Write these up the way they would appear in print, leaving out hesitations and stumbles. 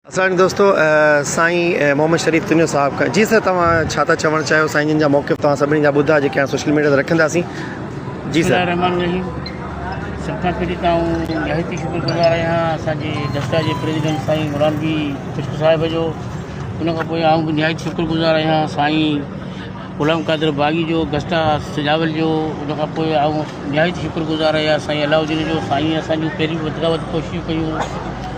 अस्सलाम दोस्तों साईं मोहम्मद शरीफ तुनियो साहब का जी सर तव्हां छा था चवणु चाहियो साईं जिन जा मौक़िफ़ तव्हां सभिनी जा ॿुधा जेके सोशल मीडिया ते रखंदासीं जी सर। रहमान रहीम सब खां पहिरीं त निहायती शुक्रगुज़ार आहियां असांजे दस्ता जे प्रेसिडेंट साईं मुरानबी खुश्क साहिब जो। उन खां पोइ आउं बि निहायती शुक्रगुज़ार आहियां साईं ग़ुलाम क़ादिर बाग़ी जो गस्ता सजावल जो। उन खां पोइ आउं निहायती शुक्रगुज़ार आहियां साईं अलाउद्दीन जो। साईं असांजूं पहिरीं वधि खां वधि कोशिशूं कयूं।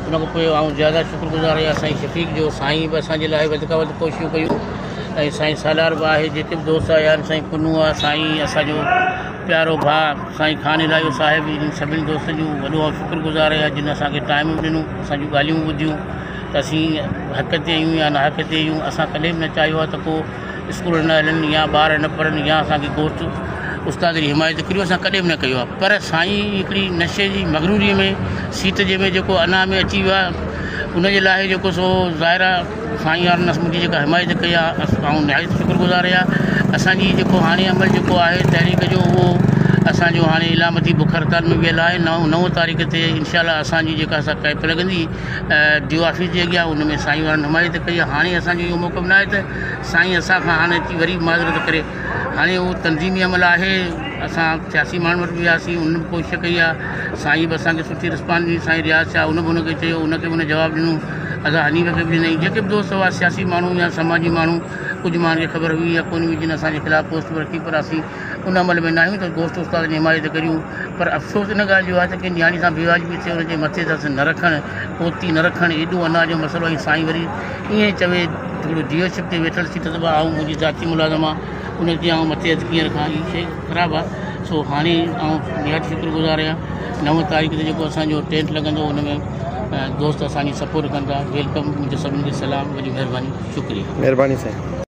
उन खां पोइ आउं ज़्यादा शुक्रगुज़ार आहियां साईं शफ़ीक जो। साईं बि असांजे लाइ वधि खां वधि कोशिशूं कयूं ऐं साईं सालार बि आहे, जेके बि दोस्त आया आहिनि, साईं कुनू आहे, साईं असांजो प्यारो भाउ साईं खान इलाही साहिब, इन सभिनी दोस्तनि जूं वॾो शुक्रगुज़ार आहियां जिन असांखे टाइम ॾिनो, असांजूं ॻाल्हियूं ॿुधियूं त असीं हक़ ते आहियूं या न हक़ ते आहियूं। असां कॾहिं बि न चाहियो आहे त को स्कूल न हलनि या ॿार न पढ़नि या असांखे दोस्त उस्ताद जी हिमायत करियो, असां कॾहिं बि न कयो आहे। पर साईं हिकिड़ी नशे जी मगरूरीअ में सीट जे में जेको अना में अची वियो आहे, उनजे लाइ जेको सो ज़ाहिर आहे साईं वारनि मुंहिंजी जेका हिमायत कई आहे, ऐं निहायत शुक्रगुज़ार आहियां। असांजी जेको हाणे अमल जेको आहे तहरीक जो, उहो असांजो हाणे इलामती बुख हड़ताल में वियल आहे। 9 तारीख़ ते इनशाला असांजी जेका असां कैंप लॻंदी डी ऑफिस जे अॻियां, उन में साईं वारनि हिमायत कई आहे। हाणे असांजो इहो मौक़ो न आहे त साईं असांखां हाणे अची वरी माज़रत करे, हाणे उहो तंज़ीमी अमल आहे। असां सियासी माण्हू वटि बि वियासीं, उन बि कोशिशि कई आहे। साईं बि असांखे सुठी रिस्पॉन्स ॾिनी। साईं रियाज़ शाह उन बि उनखे चयो, उनखे बि उन जवाबु ॾिनो। असां हनीफ़ खे बि ॾिनई। जेके बि दोस्त हुआ सियासी माण्हू या समाजी माण्हू, कुझु माण्हुनि खे ख़बर हुई या कोन हुई जिन असांजे ख़िलाफ़ु पोस्ट रखी, पर असीं उन अमल में न आहियूं त दोस्त उस्ताद जी हिमायत करियूं। पर अफ़सोस इन ॻाल्हि जो आहे त कंहिं नियाणी सां बेवाजिबी थिए, हुनजे मथे त न रखणु, पोती न रखणु, एॾो अना जो मसइलो। ऐं साईं वरी ईअं चवे थोरो डीओशिप ते वेठल सीट ते ऐं मुंहिंजी ज़ाती मुलाज़िम आहे, उन ते आउं मथे हथु कीअं रखां, इहा शइ ख़राबु आहे। सो हाणे आउं निहायत शुक्रगुज़ार आहियां। 9 तारीख़ ते जेको असांजो टेंट लॻंदो, उन में दोस्त असांजी सपोर्ट कंदा। वेलकम, मुंहिंजो सभिनी खे सलाम, वॾी महिरबानी, शुक्रिया। महिरबानी साईं।